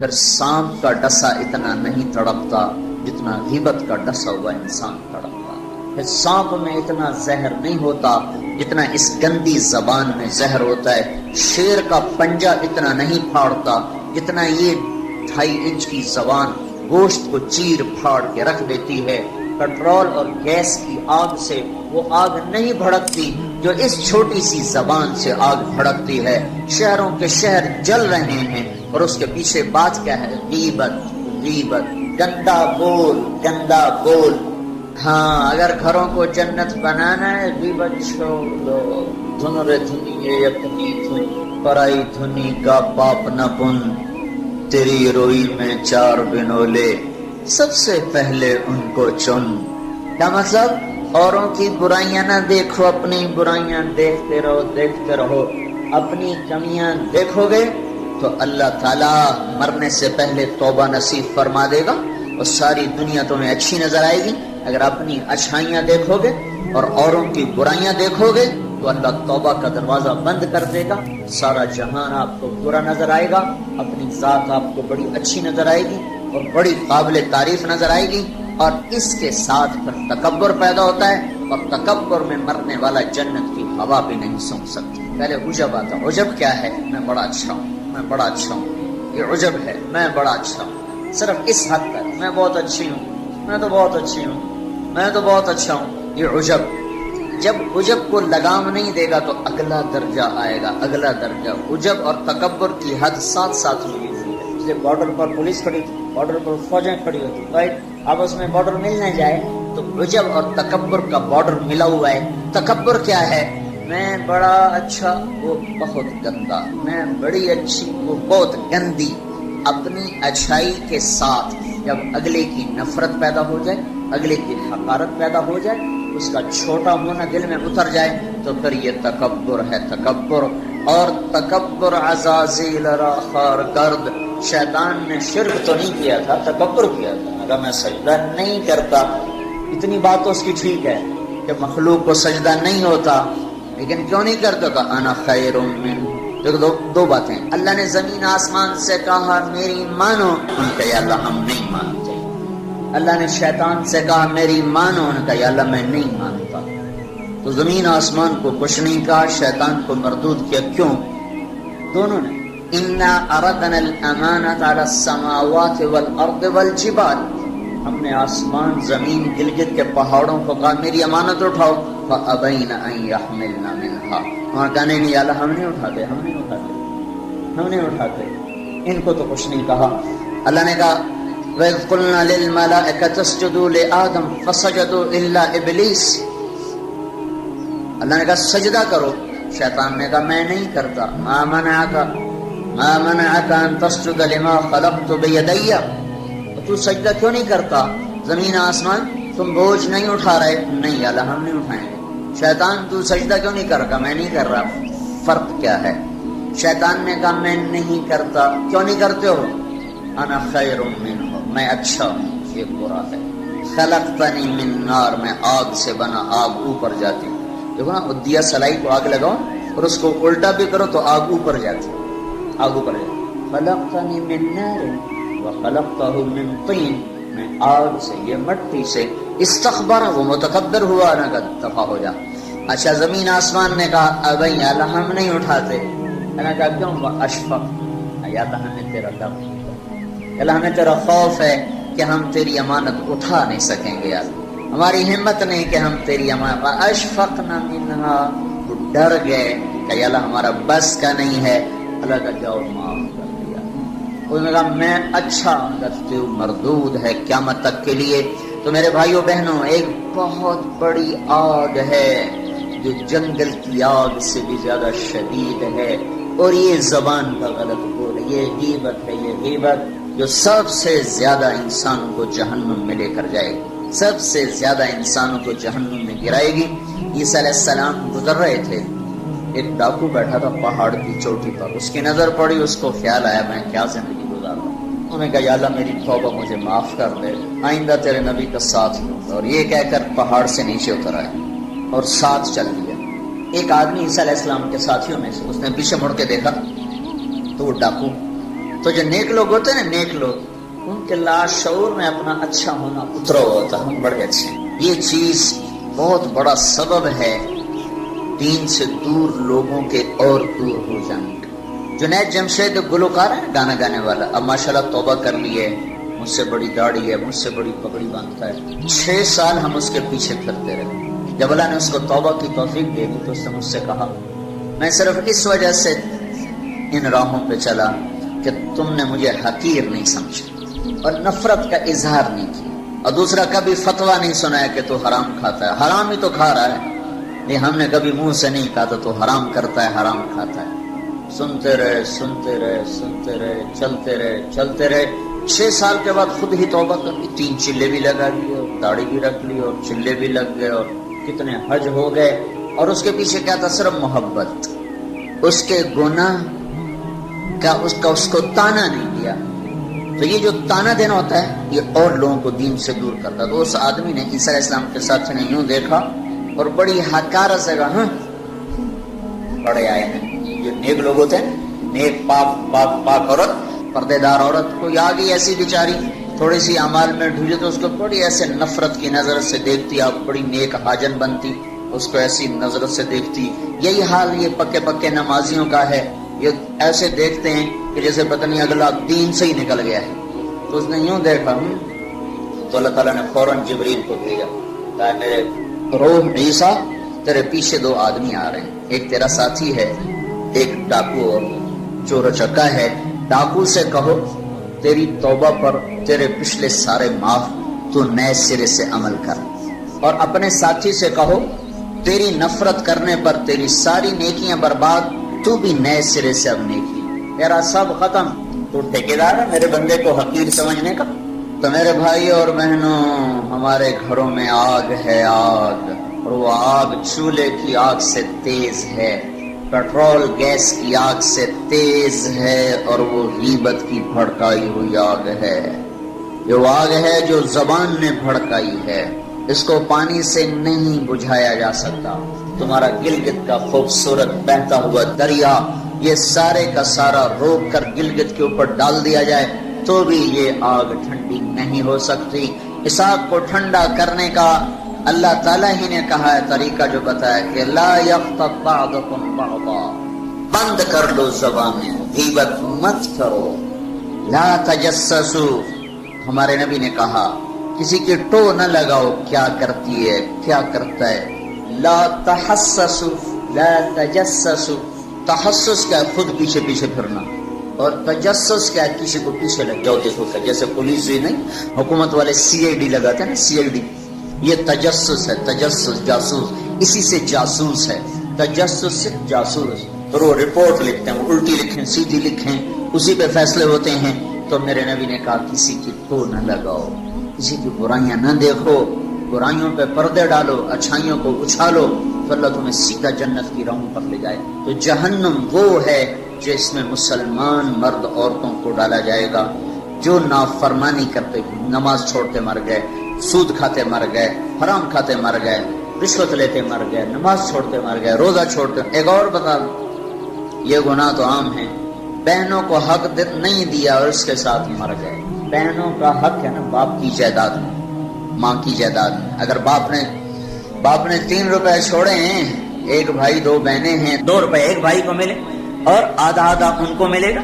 پھر سانپ کا ڈسا اتنا نہیں تڑپتا جتنا غیبت کا ڈسا ہوا انسان تڑپتا، پھر سانپ میں اتنا زہر نہیں ہوتا جتنا اس گندی زبان میں زہر ہوتا ہے، شیر کا پنجہ اتنا نہیں پھاڑتا جتنا یہ 2.5 انچ کی زبان گوشت کو چیر پھاڑ کے رکھ دیتی ہے۔ پٹرول اور گیس کی آگ سے وہ آگ نہیں بھڑکتی جو اس چھوٹی سی زبان سے آگ بھڑکتی ہے۔ شہروں کے شہر جل رہے ہیں اور اس کے پیچھے بات کیا ہے؟ غیبت، غیبت، گندا بول، گندا بول۔ ہاں اگر گھروں کو جنت بنانا ہے غیبت چھوڑ دو۔ دھن رے دھنی اپنی دھن، پرائی دھنی کا پاپ نہ پن، تیری روئی میں 4 بنولے، سب سے پہلے ان کو چن۔ کیا مطلب؟ اوروں کی برائیاں نہ دیکھو، اپنی برائیاں دیکھتے رہو، دیکھتے رہو۔ اپنی کمیاں دیکھو گے تو اللہ تعالیٰ مرنے سے پہلے توبہ نصیب فرما دے گا اور ساری دنیا تمہیں اچھی نظر آئے گی۔ اگر اپنی اچھائیاں دیکھو گے اور اوروں کی برائیاں دیکھو گے تو اللہ توبہ کا دروازہ بند کر دے گا، سارا جہان آپ کو برا نظر آئے گا، اپنی ذات آپ کو بڑی اچھی نظر آئے گی اور بڑی قابل تعریف نظر آئے گی، اور اس کے ساتھ پھر تکبر پیدا ہوتا ہے، اور تکبر میں مرنے والا جنت کی ہوا بھی نہیں سونگھ سکتی۔ پہلے عجب آتا، عجب کیا ہے؟ میں بڑا اچھا ہوں، میں بڑا اچھا ہوں، یہ عجب ہے، میں بڑا اچھا ہوں، صرف اس حد تک، میں بہت اچھی ہوں، میں تو بہت اچھی ہوں، میں تو بہت اچھا ہوں، یہ عجب۔ جب عجب کو لگام نہیں دے گا تو اگلا درجہ آئے گا، اگلا درجہ۔ عجب اور تکبر کی حد ساتھ ساتھ ہوئی ہوئی ہے۔ جیسے بارڈر پر پولیس کھڑی تھی، بارڈر پر فوجیں کھڑی ہوتی، رائٹ، آپس میں بارڈر مل نہ جائے تو عجب اور تکبر کا بارڈر ملا ہوا ہے۔ تکبر کیا ہے؟ میں بڑا اچھا، وہ بہت گندا، میں بڑی اچھی، وہ بہت گندی۔ اپنی اچھائی کے ساتھ جب اگلے کی نفرت پیدا ہو جائے، اگلے کی حقارت پیدا ہو جائے، اس کا چھوٹا ہونا دل میں اتر جائے تو پھر یہ تکبر ہے، تکبر۔ اور تکبر عزازیل را خار گرد، شیطان نے شرک تو نہیں کیا تھا، تکبر کیا تھا، اگر میں سجدہ نہیں کرتا۔ اتنی بات تو اس کی ٹھیک ہے کہ مخلوق کو سجدہ نہیں ہوتا، لیکن کیوں نہیں کرتا تھا؟ انا خیر من۔ دو باتیں، اللہ نے زمین آسمان سے کہا میری مانو، ان کا یا اللہ ہم نہیں مانتے۔ اللہ نے شیطان سے کہا میری مانو، ان کا یا اللہ میں نہیں مانتا۔ تو زمین آسمان کو کچھ نہیں کہا، شیطان کو مردود کیا، کیوں؟ دونوں نے انا اردنا الامانۃ علی السماوات والارض والجبال، ہم نے آسمان، زمین، گلگت کے پہاڑوں کو کہا میری امانت اٹھاؤ، فابین ان یحملن منھا، وہاں کہنے نہیں اللہ ہم نہیں اٹھاتے، ہم نہیں اٹھاتے، ہم نہیں اٹھاتے، ان کو تو کچھ نہیں کہا۔ اللہ نے کہا وَإِذْ قُلْنَا لِلْمَلَائِكَةِ اسْجُدُوا لِآدَمَ فَسَجَدُوا إِلَّا إِبْلِيسَ، اللہ نے کہا سجدہ کرو، شیطان نے کہا میں نہیں کرتا۔ مَا مَنَعَكَ أَن تَسْجُدَ لِمَا خَلَقْتُ بِيَدَيَّ، تو سجدہ کیوں نہیں کرتا؟ زمین آسمان تم بوجھ نہیں اٹھا رہے؟ نہیں اللہ ہم نہیں اٹھائیں گے۔ شیطان تو سجدہ کیوں نہیں کر رہا؟ میں نہیں کر رہا۔ فرق کیا ہے؟ شیطان نے کہا میں نہیں کرتا، کیوں نہیں کرتے ہو؟ انا خیر منہ، میں اچھا ہوں، یہ برا ہے۔ خلقتنی من نار، میں آگ سے بنا، آگ اوپر جاتی۔ دیکھو نا، دیا سلائی کو آگ لگاؤ اور اس کو الٹا بھی کرو تو آگ اوپر جاتی، آگ اوپر جاتی۔ خلقتنی من نار وخلقتہ من طین، میں آگ سے، یہ مٹی سے۔ استخبر، وہ متکبر ہوا، نہ دفاع ہو جا۔ اچھا زمین آسمان نے کہا ابھی اللہ ہم نہیں اٹھاتے، اللہ نے کہا کیوں؟ اشفق، یا اللہ ہمیں تیرا ڈر، اللہ ہمیں تیرا خوف ہے کہ ہم تیری امانت اٹھا نہیں سکیں گے، یار ہماری ہمت نہیں کہ ہم تیری امانت۔ اشفقنا منہا، وہ ڈر گئے کہ اللہ ہمارا بس کا نہیں ہے۔ اللہ کا جاؤ معاف کر دیا۔ انہوں نے کہا میں اچھا لگتے ہوں، مردود ہے قیامت تک کے لیے۔ تو میرے بھائیوں بہنوں، ایک بہت بڑی آگ ہے جو جنگل کی آگ سے بھی زیادہ شدید ہے، اور یہ زبان کا غلط بول ہے، یہ غیبت ہے، یہ غیبت جو سب سے زیادہ انسانوں کو جہنم میں لے کر جائے گی، سب سے زیادہ انسانوں کو جہنم میں گرائے گی۔ عیسیٰ علیہ السلام گزر رہے تھے، ایک ڈاکو بیٹھا تھا پہاڑ کی چوٹی پر، اس کی نظر پڑی، اس کو خیال آیا میں کیا زندگی گزار رہا ہوں۔ انہوں نے کہا یا اللہ میری توبہ مجھے معاف کر دے، آئندہ تیرے نبی کا ساتھ لوں گا، اور یہ کہہ کر پہاڑ سے نیچے اتر آئے اور ساتھ چل دیا۔ ایک آدمی عیسیٰ علیہ السلام کے ساتھیوں میں سے، اس نے پیچھے مڑ کے دیکھا تو وہ ڈاکو تو جو نیک لوگ ہوتے ہیں نا، نیک لوگ، ان کے لاشعور میں اپنا اچھا ہونا اترا ہوتا ہے، ہم بڑے اچھے ہیں۔ یہ چیز بہت بڑا سبب ہے دین سے دور لوگوں کے اور دور ہو جانے کا۔ جنید جمشید گلوکار ہے، گانا گانے والا، اب ماشاءاللہ توبہ کر لی ہے، مجھ سے بڑی داڑھی ہے، مجھ سے بڑی پگڑی باندھتا ہے۔ 6 سال ہم اس کے پیچھے پھرتے رہے۔ جب اللہ نے اس کو توبہ کی توفیق دے دی تو اس نے مجھ سے کہا، میں صرف اس وجہ سے ان راہوں پہ چلا کہ تم نے مجھے حقیر نہیں سمجھا اور نفرت کا اظہار نہیں کیا، اور دوسرا کبھی فتویٰ نہیں سنایا کہ تو حرام کھاتا ہے، حرام ہی تو کھا رہا ہے، نہیں ہم نے کبھی منہ سے نہیں کہا تو حرام کرتا ہے، حرام کھاتا ہے۔ سنتے رہے سنتے رہے سنتے رہے، چلتے رہے چلتے رہے۔ 6 سال کے بعد خود ہی توبہ کر لی، 3 چلے بھی لگا لیے اور داڑھی بھی رکھ لی اور چلے بھی لگ گئے اور کتنے حج ہو گئے، اور اس کے پیچھے کیا تھا؟ صرف محبت۔ اس کے گناہ کا اس کو تانا نہیں دیا۔ تو یہ جو تانا دینا ہوتا ہے یہ اور لوگوں کو دین سے دور کرتا ہے۔ تو اس آدمی نے عیسیٰ علیہ السلام کے ساتھ نے یوں دیکھا اور بڑی حقارت سے کہا، ہاں بڑے آئے ہیں جو نیک لوگ ہوتے ہیں، نیک پاک عورت، پردے دار عورت، کوئی آ گئی ایسی بیچاری تھوڑی سی اعمال میں ڈھوجے تو اس کو بڑی ایسے نفرت کی نظر سے دیکھتی، آپ بڑی نیک حاجن بنتی، اس کو ایسی نظر سے دیکھتی۔ یہی حال یہ پکے نمازیوں کا ہے، یہ ایسے دیکھتے ہیں کہ جیسے پتہ نہیں اگلا دین سے ہی نکل گیا ہے۔ تو اس نے یوں دیکھا، تو اللہ تعالیٰ نے فوراً جبریل کو بھیجا، کہا میرے روح عیسیٰ تیرے پیچھے 2 آدمی آ رہے ہیں، ایک تیرا ساتھی ہے، ایک ڈاکو اور چور چکا ہے۔ ڈاکو سے کہو تیری توبہ پر تیرے پچھلے سارے معاف، تو نئے سرے سے عمل کر، اور اپنے ساتھی سے کہو تیری نفرت کرنے پر تیری ساری نیکیاں برباد، تو بھی نئے سرے سے اب نیکی، تیرا سب ختم۔ تو ٹھیکیدار ہے میرے بندے کو حقیر سمجھنے کا۔ تو میرے بھائی اور بہنوں، ہمارے گھروں میں آگ ہے، آگ، اور وہ آگ چولہے کی آگ سے تیز ہے، پیٹرول گیس کی آگ سے تیز ہے، اور وہ غیبت کی بھڑکائی ہوئی آگ ہے۔ یہ وہ آگ ہے جو زبان نے بھڑکائی ہے، اس کو پانی سے نہیں بجھایا جا سکتا۔ تمہارا گلگت کا خوبصورت بہتا ہوا دریا، یہ سارے کا سارا روک کر گلگت کے اوپر ڈال دیا جائے تو بھی یہ آگ ٹھنڈی نہیں ہو سکتی۔ اس آگ کو ٹھنڈا کرنے کا اللہ تعالیٰ ہی نے کہا ہے طریقہ، جو بتایا کہ لا یغتب بعضکم بعضا، بند کر لو زبانیں، غیبت مت کرو، لا تجسسوا، ہمارے نبی نے کہا کسی کی ٹو نہ لگاؤ، کیا کرتی ہے کیا کرتا ہے، لا تحسسوا لا تجسسوا، تحسس کیا ہے؟ خود پیچھے پھرنا، اور تجسس کیا ہے؟ کسی کو پیچھے لگ جاؤ، دیکھو کہ جیسے پولیس ہی نہیں، حکومت والے CID لگاتے ہیں نا، CID، یہ تجسس ہے، تجسس جاسوس، اسی سے جاسوس ہے، تجسس سے جاسوس۔ اور وہ رپورٹ لکھتے ہیں، وہ الٹی لکھیں سیدھی لکھیں، اسی پہ فیصلے ہوتے ہیں۔ تو میرے نبی نے کہا کسی کی ٹو نہ لگاؤ، کسی کی برائیاں نہ دیکھو، برائیوں پہ پردے ڈالو، اچھائیوں کو اچھالو، تو اللہ تمہیں سیدھا جنت کی راہوں پر لے جائے۔ تو جہنم وہ ہے جس میں مسلمان مرد عورتوں کو ڈالا جائے گا جو نافرمانی کرتے، نماز چھوڑتے مر گئے، سود کھاتے مر گئے، حرام کھاتے مر گئے، رشوت لیتے مر گئے، نماز چھوڑتے مر گئے، روزہ چھوڑتے۔ ایک اور بتا دوں، یہ گناہ تو عام ہے، بہنوں کو حق نہیں دیا اور اس کے ساتھ مر گئے۔ بہنوں کا حق ہے نا باپ کی جائیداد میں، ماں کی جائیداد میں۔ اگر باپ نے 3 روپے چھوڑے ہیں، ایک بھائی 2 بہنیں ہیں، 2 روپے ایک بھائی کو ملے اور آدھا ان کو ملے گا،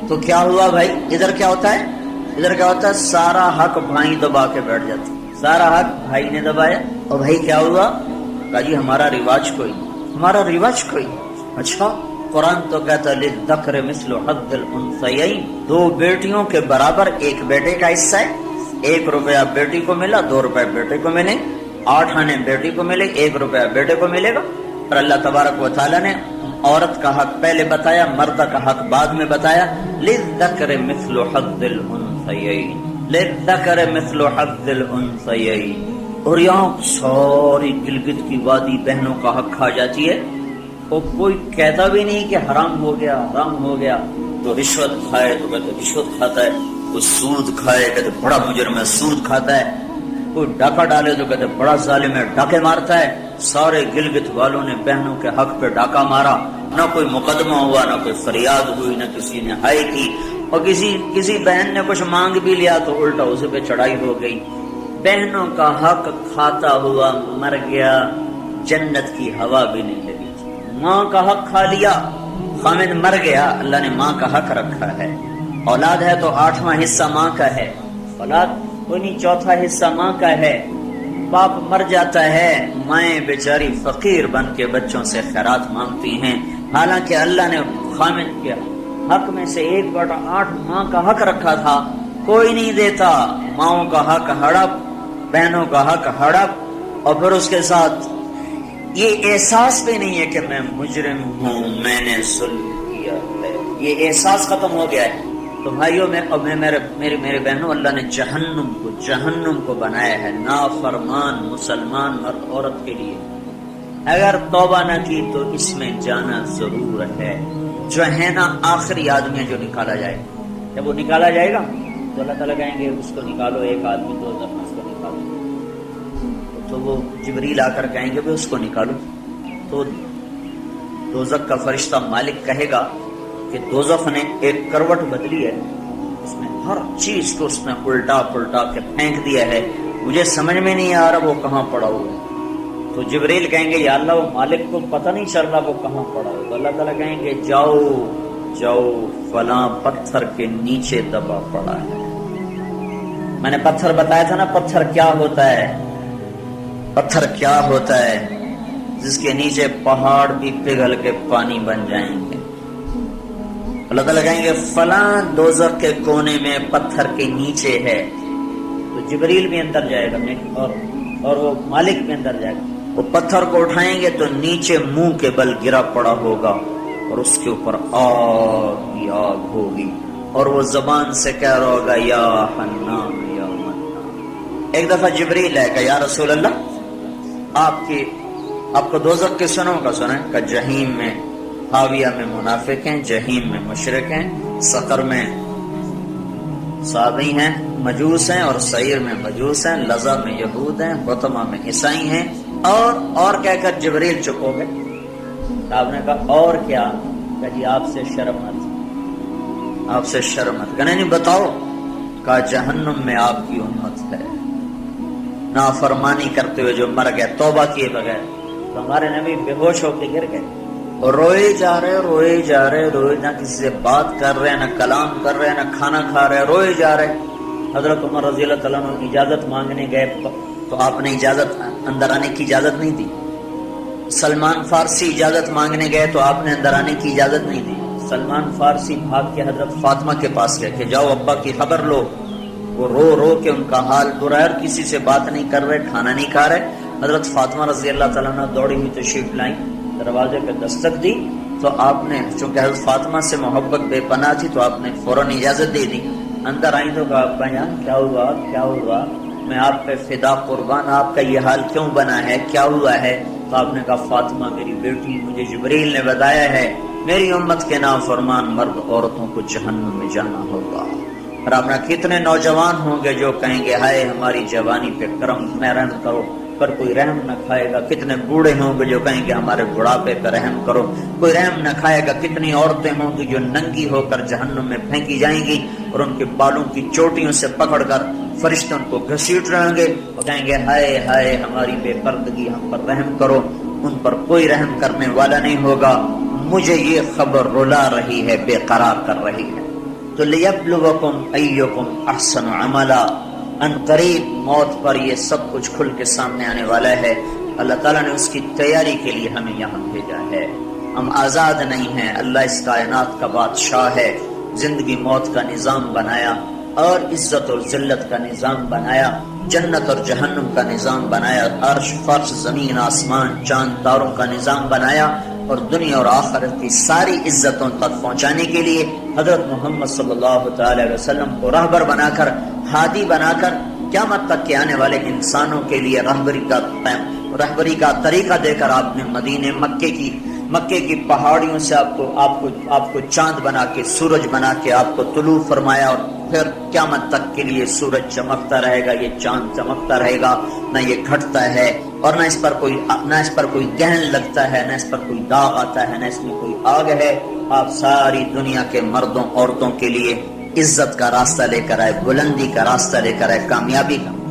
تو کیا ہوا بھائی؟ ادھر کیا ہوتا ہے؟ سارا حق بھائی دبا کے بیٹھ جاتا، سارا حق بھائی نے دبایا، اور بھائی کیا ہوا؟ کہا جی ہمارا رواج کوئی۔ اچھا، قرآن تو کہتا ہے للذکر مثل حظ الانثیین، 2 بیٹیوں کے برابر ایک بیٹے کا حصہ ہے، 1 روپیہ بیٹی کو ملا، 2 روپے بیٹے کو ملے، 8 آنے بیٹی کو ملے، 1 روپیہ بیٹے کو ملے گا۔ اور اللہ تبارک و تعالیٰ نے عورت کا حق پہلے بتایا، مرد کا حق بعد میں بتایا، للذکر مثل حظ الانثیین، للذکر مثل حظ الانثیین۔ اور یہاں ساری گلگت کی وادی بہنوں کا حق کھا جاتی ہے، اور کوئی کہتا بھی نہیں کہ حرام ہو گیا۔ تو رشوت کھائے تو کہتے رشوت کھاتا ہے، کوئی سود کھائے کہتے بڑا مجرم ہے سود کھاتا ہے، کوئی ڈاکہ ڈالے تو کہتے بڑا ظالم ہے ڈاکے مارتا ہے۔ سارے گلگت والوں نے بہنوں کے حق پہ ڈاکہ مارا، نہ کوئی مقدمہ ہوا، نہ کوئی فریاد ہوئی، نہ کسی نے ہائے کی، اور کسی بہن نے کچھ مانگ بھی لیا تو الٹا اسے پہ چڑھائی ہو گئی. بہنوں کا حق کھاتا ہوا مر گیا، جنت کی ہوا بھی نہیں لگی. ماں کا حق کھا لیا، خامد مر گیا، اللہ نے ماں کا حق رکھا ہے. اولاد ہے تو 8واں حصہ ماں کا ہے، اولاد کوئی نہیں 4تھا حصہ ماں کا ہے. باپ مر جاتا ہے، مائیں بیچاری فقیر بن کے بچوں سے خیرات مانگتی ہیں، حالانکہ اللہ نے خامد کے حق میں سے 1/8 ماں کا حق رکھا تھا. کوئی نہیں دیتا. ماؤں کا حق ہڑپ، بہنوں کا حق ہڑپ، اور پھر اس کے ساتھ یہ احساس بھی نہیں ہے کہ میں مجرم ہوں، میں نے ظلم کیا ہے. یہ احساس ختم ہو گیا ہے. تو بھائیوں میرے بہنوں، اللہ نے جہنم کو بنایا ہے نافرمان مسلمان مرد عورت کے لیے. اگر توبہ نہ کی تو اس میں جانا ضرور ہے. جو ہے نا آخری آدمی جو نکالا جائے، جب وہ نکالا جائے گا تو اللہ تعالیٰ کہیں گے اس کو نکالو، ایک آدمی 2000 اس کو نکالو. تو وہ جبریل آ کر کہیں گے بھی اس کو نکالو. تو دوزخ کا فرشتہ مالک کہے گا کہ دوزخ نے ایک کروٹ بدلی ہے، اس میں ہر چیز کو اس نے الٹا پلٹا کے پھینک دیا ہے، مجھے سمجھ میں نہیں آ رہا وہ کہاں پڑا ہوا ہے. تو جبریل کہیں گے یا اللہ وہ مالک کو پتہ نہیں چل رہا وہ کہاں پڑا ہوا. تو اللہ تعالیٰ کہیں گے جاؤ فلاں پتھر کے نیچے دبا پڑا ہے. میں نے پتھر بتایا تھا نا، پتھر کیا ہوتا ہے، پتھر کیا ہوتا ہے جس کے نیچے پہاڑ بھی پگھل کے پانی بن جائیں گے. اللہ تعالیٰ کہیں گے فلاں دوزخ کے کونے میں پتھر کے نیچے ہے. تو جبریل بھی اندر جائے گا اور وہ مالک بھی اندر جائے گا. وہ پتھر کو اٹھائیں گے تو نیچے منہ کے بل گرا پڑا ہوگا اور اس کے اوپر آگ ہی آگ ہوگی، اور وہ زبان سے کہہ رہا ہوگا یا حنان یا منان. ایک دفعہ جبریل ہے کہ یا رسول اللہ آپ کو دوزخ کے سنوں کا سنا ہے کہ جہیم میں حاویہ میں منافق ہیں، جہیم میں مشرک ہیں، سقر میں صابئی ہیں مجوس ہیں، اور سعیر میں مجوس ہیں، لظہ میں یہود ہیں، حطمہ میں عیسائی ہیں. اور کہہ کر جبریل چپ ہو گئے. آپ نے کہا اور کیا؟ کہ جی آپ سے شرم مت. کہنے نہیں بتاؤ. کہا جہنم میں آپ کی امت ہے، نافرمانی کرتے ہوئے جو مر گئے توبہ کیے بغیر. تو ہمارے نبی بے ہوش ہو کے گر گئے اور روئے جا رہے، نہ کسی سے بات کر رہے، نہ کلام کر رہے، نہ کھانا کھا رہے، روئے جا رہے. حضرت عمر رضی اللہ تعالیٰ عنہ اجازت مانگنے گئے تو آپ نے اندر آنے کی اجازت نہیں دی. سلمان فارسی اجازت مانگنے گئے تو آپ نے اندر آنے کی اجازت نہیں دی. سلمان فارسی بھاگ کے حضرت فاطمہ کے پاس گئے کہ جاؤ ابا کی خبر لو. وہ رو کے ان کا حال برا ہے، کسی سے بات نہیں کر رہے، کھانا نہیں کھا رہے. حضرت فاطمہ رضی اللہ تعالیٰ عنہ دوڑی ہوئی تشریف لائیں، دروازے پہ دستک دی تو آپ نے، چونکہ حضرت فاطمہ سے محبت بے پناہ تھی، تو آپ نے فوراً اجازت دے دی. اندر آئیں تو کہا ابا جان کیا ہوا، میں آپ پہ فدا قربان، آپ کا یہ حال کیوں بنا ہے، کیا ہوا ہے؟ تو آپ نے کہا فاطمہ میری بیٹی، مجھے جبریل نے بتایا ہے میری امت کے نافرمان مرد عورتوں کو جہنم میں جانا ہوگا. اور آپ نے کتنے نوجوان ہوں گے جو کہیں گے ہائے ہماری جوانی پہ کرم میں رحم کرو، پر کوئی رحم نہ کھائے گا. کتنے بوڑھے ہوں گے جو کہیں گے ہمارے بڑھاپے پہ رحم کرو، کوئی رحم نہ کھائے گا. کتنی عورتیں ہوں گی جو ننگی ہو کر جہنم میں پھینکی جائیں گی اور ان کے بالوں کی چوٹیوں سے پکڑ کر فرشتے ان کو گھسیٹ رہیں گے اور کہیں گے ہائے ہماری بے پردگی، ہم پر رحم کرو. ان پر کوئی رحم کرنے والا نہیں ہوگا. مجھے یہ خبر رلا رہی ہے، بے قرار کر رہی ہے. تو لیبلوکم ایکم احسن عملا، ان قریب موت پر یہ سب کچھ کھل کے سامنے آنے والا ہے. اللہ تعالیٰ نے اس کی تیاری کے لیے ہمیں یہاں بھیجا ہے. ہم آزاد نہیں ہیں. اللہ اس کائنات کا بادشاہ ہے. زندگی موت کا نظام بنایا اور عزت اور ذلت کا نظام بنایا، جنت اور جہنم کا نظام بنایا، عرش فرش زمین آسمان چاند تاروں کا نظام بنایا، اور دنیا اور آخرت کی ساری عزتوں تک پہنچانے کے لیے حضرت محمد صلی اللہ تعالی علیہ وسلم کو رہبر بنا کر، ہادی بنا کر، قیامت تک کے آنے والے انسانوں کے لیے رہبری کا طریقہ دے کر آپ نے مدینے مکے کی پہاڑیوں سے آپ کو چاند بنا کے، سورج بنا کے آپ کو طلوع فرمایا. اور پھر قیامت تک کے لیے سورج چمکتا رہے گا، یہ چاند چمکتا رہے گا، نہ یہ گھٹتا ہے اور نہ اس پر کوئی گہن لگتا ہے، نہ اس پر کوئی داغ آتا ہے، نہ اس میں کوئی آگ ہے. آپ ساری دنیا کے مردوں عورتوں کے لیے عزت کا راستہ لے کر آئے، بلندی کا راستہ لے کر آئے، کامیابی کا۔